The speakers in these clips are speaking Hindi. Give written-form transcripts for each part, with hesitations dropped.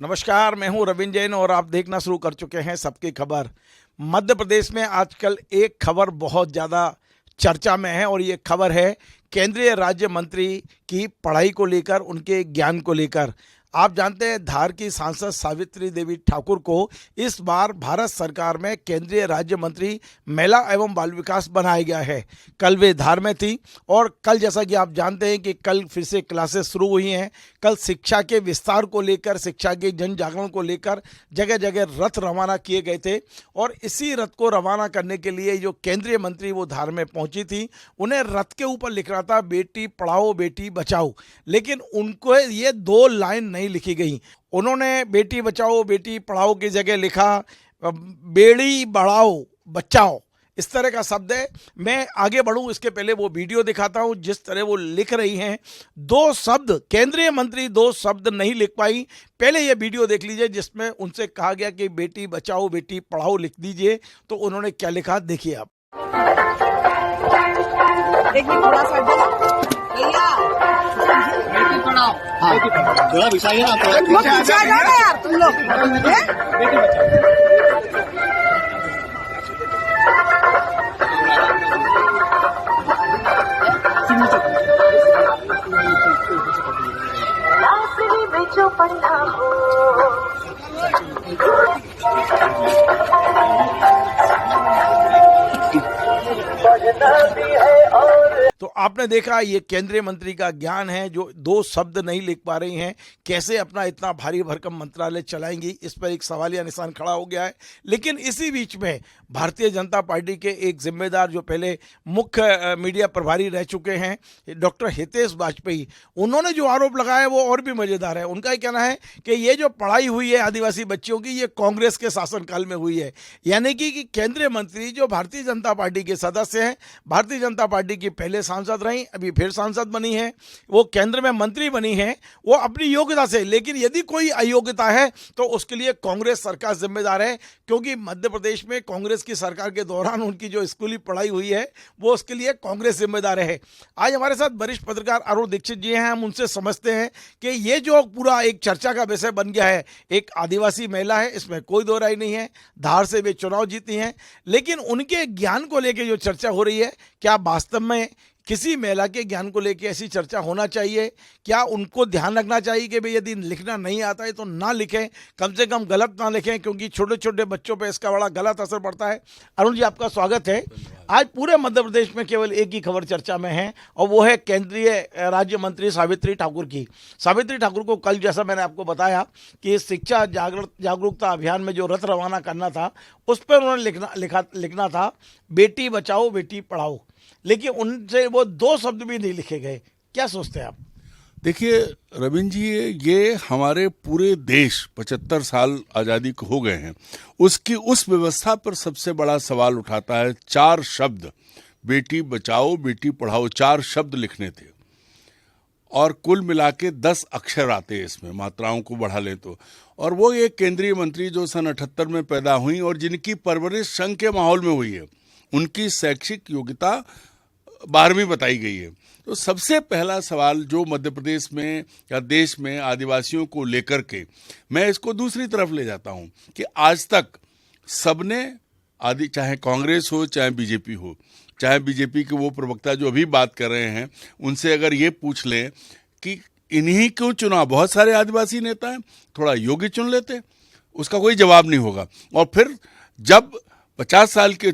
नमस्कार, मैं हूं रविंद्र जैन और आप देखना शुरू कर चुके हैं सबकी खबर। मध्य प्रदेश में आजकल एक खबर बहुत ज़्यादा चर्चा में है और ये खबर है केंद्रीय राज्य मंत्री की पढ़ाई को लेकर, उनके ज्ञान को लेकर। आप जानते हैं धार की सांसद सावित्री देवी ठाकुर को इस बार भारत सरकार में केंद्रीय राज्य मंत्री महिला एवं बाल विकास बनाया गया है। कल वे धार में थी और कल जैसा कि आप जानते हैं कि कल फिर से क्लासेस शुरू हुई हैं। कल शिक्षा के विस्तार को लेकर, शिक्षा के जन जागरण को लेकर जगह जगह रथ रवाना किए गए थे और इसी रथ को रवाना करने के लिए जो केंद्रीय मंत्री वो धार में पहुंची थी, उन्हें रथ के ऊपर लिख रहा था बेटी पढ़ाओ बेटी बचाओ, लेकिन उनको ये दो लाइन नहीं लिखी गई। उन्होंने बेटी बचाओ बेटी पढ़ाओ की जगह लिखा बेड़ी बढ़ाओ बचाओ। इस तरह का शब्द है। मैं आगे बढ़ूं इसके पहले वो वीडियो दिखाता हूं जिस तरह वो लिख रही हैं। दो शब्द केंद्रीय मंत्री दो शब्द नहीं लिख पाई। पहले ये वीडियो देख लीजिए जिसमें उनसे कहा गया कि बेटी बचाओ बेटी पढ़ाओ लिख दीजिए, तो उन्होंने क्या लिखा देखिए आप। देखिए थोड़ा सा भैया बेटी पढ़ाओ, हाँ थोड़ा बिछाइए ना, पीछे आ जाओ यार तुम लोग। बेटी बचाओ। तो आपने देखा ये केंद्रीय मंत्री का ज्ञान है, जो दो शब्द नहीं लिख पा रही हैं। कैसे अपना इतना भारी भरकम मंत्रालय चलाएंगी, इस पर एक सवालिया निशान खड़ा हो गया है। लेकिन इसी बीच में भारतीय जनता पार्टी के एक जिम्मेदार जो पहले मुख्य मीडिया प्रभारी रह चुके हैं, डॉक्टर हितेश वाजपेयी, उन्होंने जो आरोप लगाया वो और भी मज़ेदार है। उनका ही कहना है कि ये जो पढ़ाई हुई है आदिवासी बच्चियों की, ये कांग्रेस के शासनकाल में हुई है। यानी कि केंद्रीय मंत्री जो भारतीय जनता पार्टी के सदस्य हैं, भारतीय जनता पार्टी की पहले सांसद रही, अभी फिर सांसद बनी है, वो केंद्र में मंत्री बनी है, वो अपनी योग्यता से। लेकिन यदि कोई अयोग्यता है तो उसके लिए कांग्रेस सरकार जिम्मेदार है, क्योंकि मध्य प्रदेश में कांग्रेस की सरकार के दौरान उनकी जो स्कूली पढ़ाई हुई है वो उसके लिए कांग्रेस जिम्मेदार है। आज हमारे साथ वरिष्ठ पत्रकार अरुण दीक्षित जी हैं। हम उनसे समझते हैं कि ये जो पूरा एक चर्चा का विषय बन गया है, एक आदिवासी महिला है, इसमें कोई दो राय नहीं है, धार से वे चुनाव जीती हैं, लेकिन उनके ज्ञान को लेकर जो चर्चा हो रही है, क्या वास्तव में किसी महिला के ज्ञान को लेकर ऐसी चर्चा होना चाहिए? क्या उनको ध्यान रखना चाहिए कि भाई यदि लिखना नहीं आता है तो ना लिखें, कम से कम गलत ना लिखें, क्योंकि छोटे छोटे बच्चों पे इसका बड़ा गलत असर पड़ता है। अरुण जी, आपका स्वागत है। आज पूरे मध्य प्रदेश में केवल एक ही खबर चर्चा में है और वो है केंद्रीय राज्य मंत्री सावित्री ठाकुर की। सावित्री ठाकुर को कल, जैसा मैंने आपको बताया कि शिक्षा जागरूकता अभियान में जो रथ रवाना करना था, उस पर उन्होंने लिखना था बेटी बचाओ बेटी पढ़ाओ, लेकिन उनसे वो दो शब्द भी नहीं लिखे गए। क्या सोचते हैं आप? देखिए रविंद्र जी, ये हमारे पूरे देश 75 साल आज़ादी को हो गए हैं, उसकी उस व्यवस्था पर सबसे बड़ा सवाल उठाता है। 4 शब्द बेटी बचाओ बेटी पढ़ाओ, 4 शब्द लिखने थे और कुल मिला के 10 अक्षर आते हैं इसमें, मात्राओं को बढ़ा लें तो। और वो एक केंद्रीय मंत्री जो सन 78 में पैदा हुई और जिनकी परवरिश संघ के माहौल में हुई है, उनकी शैक्षिक योग्यता 12वीं बताई गई है। तो सबसे पहला सवाल जो मध्य प्रदेश में या देश में आदिवासियों को लेकर के, मैं इसको दूसरी तरफ ले जाता हूं कि आज तक सबने चाहे कांग्रेस हो चाहे बीजेपी हो, चाहे बीजेपी के वो प्रवक्ता जो अभी बात कर रहे हैं, उनसे अगर ये पूछ लें कि इन्हीं क्यों चुना, बहुत सारे आदिवासी नेता हैं, थोड़ा योग्य चुन लेते, उसका कोई जवाब नहीं होगा। और फिर जब 50 साल के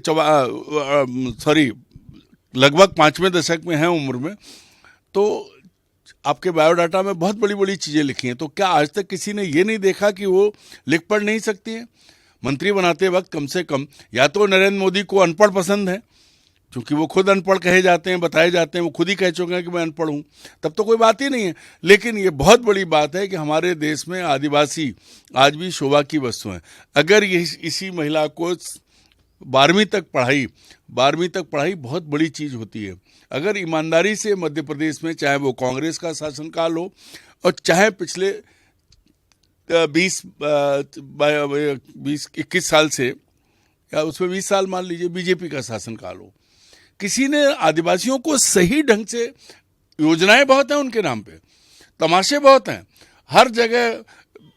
लगभग 5वें दशक में हैं उम्र में, तो आपके बायोडाटा में बहुत बड़ी बड़ी चीज़ें लिखी हैं। तो क्या आज तक किसी ने ये नहीं देखा कि वो लिख पढ़ नहीं सकती हैं? मंत्री बनाते वक्त कम से कम या तो नरेंद्र मोदी को अनपढ़ पसंद है, क्योंकि वो खुद अनपढ़ कहे जाते हैं, बताए जाते हैं, वो खुद ही कह चुके हैं कि मैं अनपढ़ हूँ, तब तो कोई बात ही नहीं है। लेकिन ये बहुत बड़ी बात है कि हमारे देश में आदिवासी आज भी शोभा की वस्तु हैं। अगर ये इसी महिला को 12वीं तक पढ़ाई बहुत बड़ी चीज़ होती है। अगर ईमानदारी से मध्य प्रदेश में, चाहे वो कांग्रेस का शासनकाल हो और चाहे पिछले 20-21 साल से, या उसमें 20 साल मान लीजिए बीजेपी का शासनकाल हो, किसी ने आदिवासियों को सही ढंग से, योजनाएं बहुत हैं उनके नाम पे, तमाशे बहुत हैं, हर जगह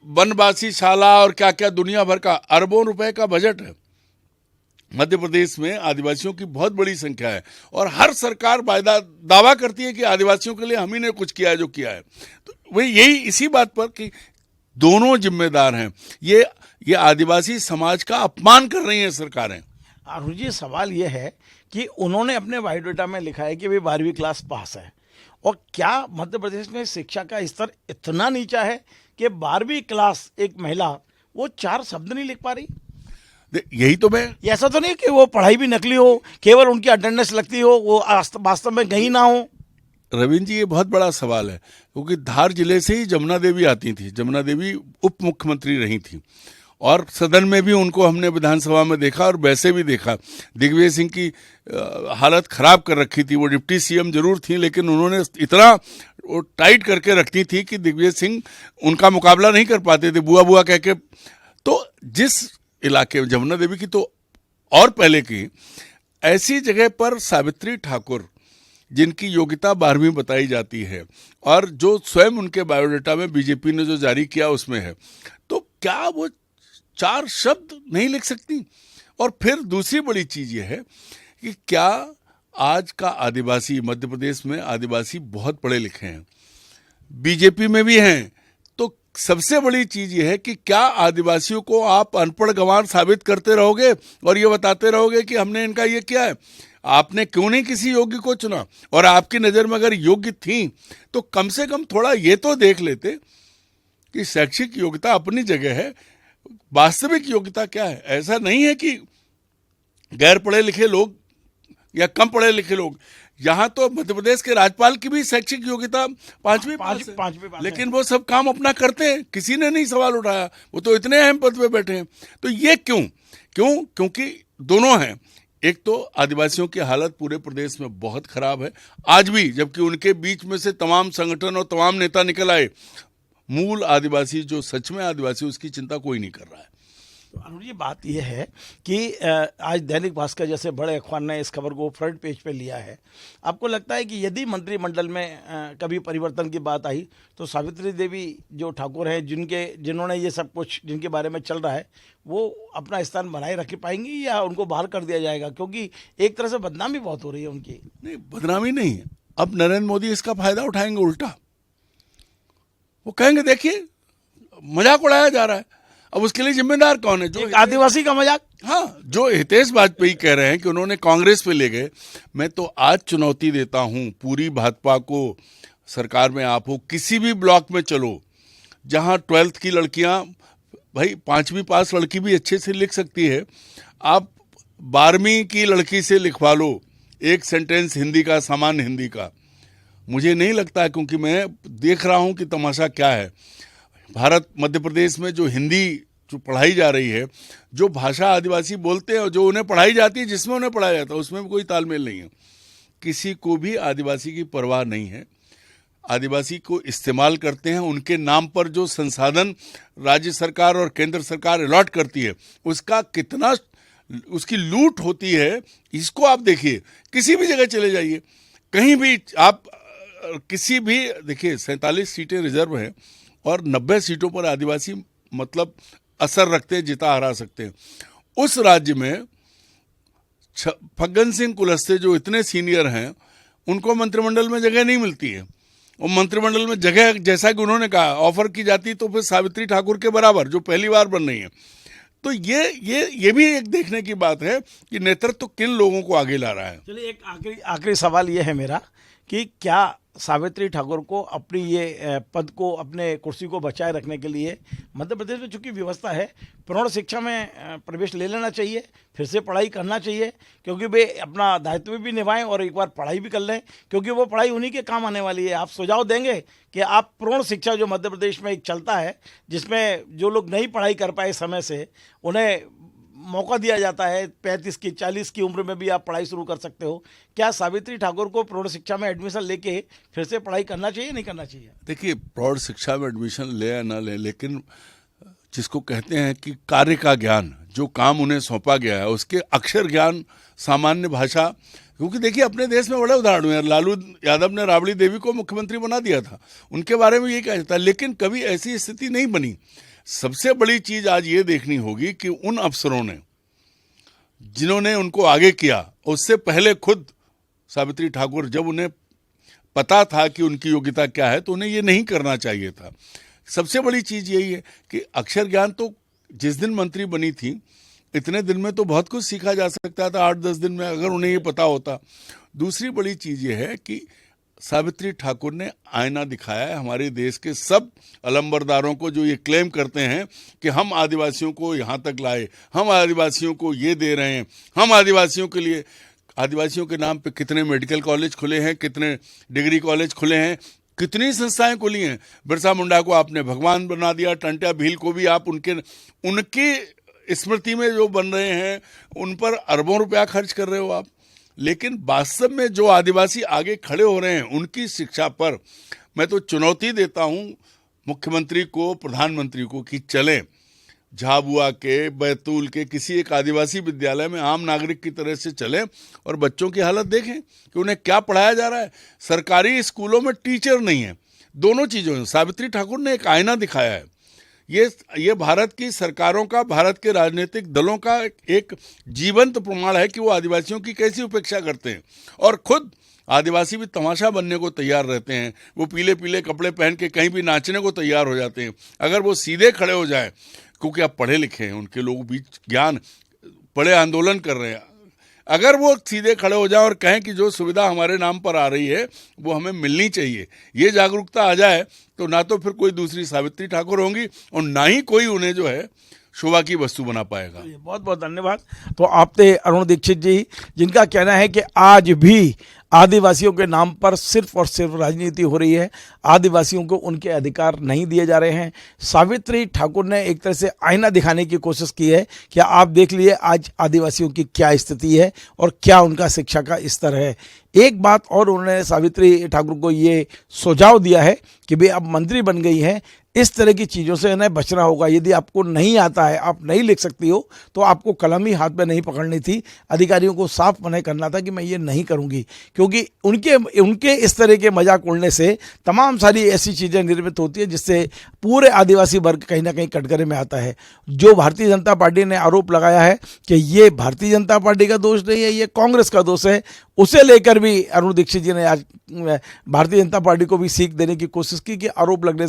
वनवासी शाला और क्या क्या दुनिया भर का अरबों रुपए का बजट है। मध्य प्रदेश में आदिवासियों की बहुत बड़ी संख्या है और हर सरकार दावा करती है कि आदिवासियों के लिए हम ही ने कुछ किया है जो किया है। तो वही यही इसी बात पर कि दोनों जिम्मेदार हैं। ये आदिवासी समाज का अपमान कर रही हैं सरकारें। अरुण जी, सवाल ये है कि उन्होंने अपने बायोडाटा में लिखा है कि वे 12वीं क्लास पास है, और क्या मध्य प्रदेश में शिक्षा का स्तर इतना नीचा है कि 12वीं क्लास एक महिला वो 4 शब्द नहीं लिख पा रही? यही तो मैं, ये ऐसा तो नहीं कि वो पढ़ाई भी नकली हो, केवल उनकी अटेंडेंस लगती हो, वो वास्तव में गई ना हो? रविंद्र जी, ये बहुत बड़ा सवाल है, क्योंकि धार जिले से ही जमुना देवी आती थी। जमुना देवी उप मुख्यमंत्री रही थी और सदन में भी उनको हमने विधानसभा में देखा और वैसे भी देखा। दिग्विजय सिंह की हालत खराब कर रखी थी। वो डिप्टी सीएम जरूर थी, लेकिन उन्होंने इतना वो टाइट करके रखती थी कि दिग्विजय सिंह उनका मुकाबला नहीं कर पाते थे, बुआ बुआ कह के। तो जिस इलाके में जमुना देवी की, तो और पहले की ऐसी जगह पर सावित्री ठाकुर, जिनकी योग्यता 12वीं बताई जाती है और जो स्वयं उनके बायोडाटा में बीजेपी ने जो जारी किया उसमें है, तो क्या वो 4 शब्द नहीं लिख सकती? और फिर दूसरी बड़ी चीज ये है कि क्या आज का आदिवासी, मध्य प्रदेश में आदिवासी बहुत पढ़े लिखे हैं, बीजेपी में भी हैं, तो सबसे बड़ी चीज ये है कि क्या आदिवासियों को आप अनपढ़ गंवार साबित करते रहोगे और ये बताते रहोगे कि हमने इनका ये किया है? आपने क्यों नहीं किसी योग्य को चुना? और आपकी नजर में अगर योग्य थी तो कम से कम थोड़ा ये तो देख लेते कि शैक्षिक योग्यता अपनी जगह है, वास्तविक योग्यता क्या है। ऐसा नहीं है कि गैर पढ़े लिखे लोग या कम पढ़े लिखे लोग, यहाँ तो मध्य प्रदेश के राज्यपाल की भी शैक्षिक योग्यता 5वीं पास है, लेकिन वो सब काम अपना करते हैं, किसी ने नहीं सवाल उठाया, वो तो इतने अहम पद पे बैठे हैं। तो ये क्योंकि दोनों हैं। एक तो आदिवासियों की हालत पूरे प्रदेश में बहुत खराब है आज भी, जबकि उनके बीच में से तमाम संगठन और तमाम नेता निकल आए। मूल आदिवासी, जो सच में आदिवासी, उसकी चिंता कोई नहीं कर रहा है। तो अनुज जी, बात यह है कि आज दैनिक भास्कर जैसे बड़े अखबार ने इस खबर को फ्रंट पेज पे लिया है। आपको लगता है कि यदि मंत्रिमंडल में कभी परिवर्तन की बात आई तो सावित्री देवी जो ठाकुर हैं, जिन्होंने ये सब कुछ जिनके बारे में चल रहा है, वो अपना स्थान बनाए रख पाएंगी या उनको बाहर कर दिया जाएगा? क्योंकि एक तरह से बदनामी बहुत हो रही है उनकी। नहीं, बदनामी नहीं है। अब नरेंद्र मोदी इसका फायदा उठाएंगे उल्टा। वो कहेंगे देखिए मजाक उड़ाया जा रहा है। अब उसके लिए जिम्मेदार कौन है? जो आदिवासी का मजाक। हाँ, जो हितेश वाजपेयी कह रहे हैं कि उन्होंने कांग्रेस पे ले गए। मैं तो आज चुनौती देता हूं पूरी भाजपा को, सरकार में आप हो, किसी भी ब्लॉक में चलो जहां 12th की लड़कियां, भाई 5वीं पास लड़की भी अच्छे से लिख सकती है, आप 12वीं की लड़की से लिखवा लो एक सेंटेंस हिंदी का, सामान्य हिंदी का। मुझे नहीं लगता है, क्योंकि मैं देख रहा हूं कि तमाशा क्या है। भारत, मध्य प्रदेश में जो हिंदी जो पढ़ाई जा रही है, जो भाषा आदिवासी बोलते हैं और जो उन्हें पढ़ाई जाती है, जिसमें उन्हें पढ़ाया जाता है, उसमें भी कोई तालमेल नहीं है। किसी को भी आदिवासी की परवाह नहीं है। आदिवासी को इस्तेमाल करते हैं। उनके नाम पर जो संसाधन राज्य सरकार और केंद्र सरकार अलॉट करती है, उसका कितना, उसकी लूट होती है, इसको आप देखिए। किसी भी जगह चले जाइए, कहीं भी आप किसी भी, देखिए 47 सीटें रिजर्व हैं और 90 सीटों पर आदिवासी मतलब असर रखते हैं, जिता हरा सकते हैं। उस राज्य में फग्गन सिंह कुलस्ते जो इतने सीनियर हैं, उनको मंत्रिमंडल में जगह नहीं मिलती है। और मंत्रिमंडल में जगह, जैसा कि उन्होंने कहा, ऑफर की जाती तो फिर सावित्री ठाकुर के बराबर, जो पहली बार बन रही है। तो ये भी एक देखने की बात है कि नेतृत्व किन लोगों को आगे ला रहा है। चलिए, एक आखिरी सवाल ये है मेरा कि क्या सावित्री ठाकुर को अपनी ये पद को, अपने कुर्सी को बचाए रखने के लिए मध्य प्रदेश में चूंकि व्यवस्था है, प्रौढ़ शिक्षा में प्रवेश ले लेना चाहिए, फिर से पढ़ाई करना चाहिए, क्योंकि वे अपना दायित्व भी निभाएं और एक बार पढ़ाई भी कर लें, क्योंकि वो पढ़ाई उन्हीं के काम आने वाली है। आप सुझाव देंगे कि आप प्रौढ़ शिक्षा जो मध्य प्रदेश में एक चलता है, जिसमें जो लोग नहीं पढ़ाई कर पाए समय से, उन्हें मौका दिया जाता है, 35 की 40 की उम्र में भी आप पढ़ाई शुरू कर सकते हो, क्या सावित्री ठाकुर को प्रौढ़ शिक्षा में एडमिशन लेके फिर से पढ़ाई करना चाहिए, नहीं करना चाहिए? देखिए, प्रौढ़ शिक्षा में एडमिशन ले या ना ले, लेकिन जिसको कहते हैं कि कार्य का ज्ञान, जो काम उन्हें सौंपा गया है, उसके अक्षर ज्ञान, सामान्य भाषा, क्योंकि देखिए अपने देश में बड़े उदाहरण हुए। लालू यादव ने राबड़ी देवी को मुख्यमंत्री बना दिया था, उनके बारे में ये कहा जाता है, लेकिन कभी ऐसी स्थिति नहीं बनी सबसे बड़ी चीज आज ये देखनी होगी कि उन अफसरों ने जिन्होंने उनको आगे किया, उससे पहले खुद सावित्री ठाकुर, जब उन्हें पता था कि उनकी योग्यता क्या है तो उन्हें ये नहीं करना चाहिए था। सबसे बड़ी चीज यही है कि अक्षर ज्ञान तो जिस दिन मंत्री बनी थी इतने दिन में तो बहुत कुछ सीखा जा सकता था, 8-10 दिन में, अगर उन्हें ये पता होता। दूसरी बड़ी चीज ये है कि सावित्री ठाकुर ने आईना दिखाया है हमारे देश के सब अलंबरदारों को जो ये क्लेम करते हैं कि हम आदिवासियों को यहाँ तक लाए, हम आदिवासियों को ये दे रहे हैं, हम आदिवासियों के लिए। आदिवासियों के नाम पे कितने मेडिकल कॉलेज खुले हैं, कितने डिग्री कॉलेज खुले हैं, कितनी संस्थाएं खुली हैं। बिरसा मुंडा को आपने भगवान बना दिया, टंट्या भील को भी आप उनकी स्मृति में जो बन रहे हैं उन पर अरबों रुपया खर्च कर रहे हो आप। लेकिन वास्तव में जो आदिवासी आगे खड़े हो रहे हैं उनकी शिक्षा पर मैं तो चुनौती देता हूं मुख्यमंत्री को, प्रधानमंत्री को, कि चलें झाबुआ के, बैतूल के किसी एक आदिवासी विद्यालय में आम नागरिक की तरह से चलें और बच्चों की हालत देखें कि उन्हें क्या पढ़ाया जा रहा है। सरकारी स्कूलों में टीचर नहीं है, दोनों चीज़ों में सावित्री ठाकुर ने एक आईना दिखाया है। ये भारत की सरकारों का, भारत के राजनीतिक दलों का एक जीवंत प्रमाण है कि वो आदिवासियों की कैसी उपेक्षा करते हैं। और खुद आदिवासी भी तमाशा बनने को तैयार रहते हैं, वो पीले पीले कपड़े पहन के कहीं भी नाचने को तैयार हो जाते हैं अगर वो सीधे खड़े हो जाएं, क्योंकि आप पढ़े लिखे हैं, उनके लोगों बीच ज्ञान, बड़े आंदोलन कर रहे हैं। अगर वो सीधे खड़े हो जाए और कहें कि जो सुविधा हमारे नाम पर आ रही है वो हमें मिलनी चाहिए, ये जागरूकता आ जाए तो ना तो फिर कोई दूसरी सावित्री ठाकुर होंगी और ना ही कोई उन्हें जो है शोभा की वस्तु बना पाएगा। बहुत बहुत धन्यवाद। तो आप थे अरुण दीक्षित जी, जिनका कहना है कि आज भी आदिवासियों के नाम पर सिर्फ और सिर्फ राजनीति हो रही है, आदिवासियों को उनके अधिकार नहीं दिए जा रहे हैं। सावित्री ठाकुर ने एक तरह से आईना दिखाने की कोशिश की है कि आप देख लिए आज आदिवासियों की क्या स्थिति है और क्या उनका शिक्षा का स्तर है। एक बात और उन्होंने सावित्री ठाकुर को ये सुझाव दिया है कि भाई अब मंत्री बन गई हैं, इस तरह की चीज़ों से इन्हें बचना होगा। यदि आपको नहीं आता है, आप नहीं लिख सकती हो, तो आपको कलम ही हाथ में नहीं पकड़नी थी, अधिकारियों को साफ मना करना था कि मैं ये नहीं करूँगी, क्योंकि उनके इस तरह के मजाक उड़ने से तमाम सारी ऐसी चीज़ें निर्मित होती है जिससे पूरे आदिवासी वर्ग कहीं ना कहीं कटघरे में आता है। जो भारतीय जनता पार्टी ने आरोप लगाया है कि ये भारतीय जनता पार्टी का दोष नहीं है, ये कांग्रेस का दोष है, उसे लेकर भी अरुण दीक्षित जी ने आज भारतीय जनता पार्टी को भी सीख देने की कोशिश की कि आरोप लगाने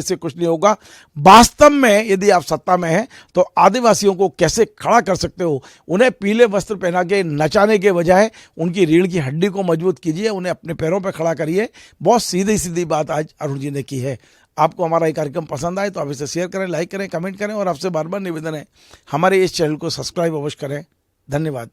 से कुछ नहीं होगा। वास्तव में यदि आप सत्ता में हैं तो आदिवासियों को कैसे खड़ा कर सकते हो, उन्हें पीले वस्त्र पहना के नचाने के बजाय उनकी रीढ़ की हड्डी को मजबूत कीजिए, उन्हें अपने पैरों पर खड़ा करिए। बहुत सीधी सीधी बात आज अरुण जी ने की है। आपको हमारा ये कार्यक्रम पसंद आए तो आप इसे शेयर करें, लाइक करें, कमेंट करें और आपसे बार बार निवेदन है हमारे इस चैनल को सब्सक्राइब अवश्य करें। धन्यवाद।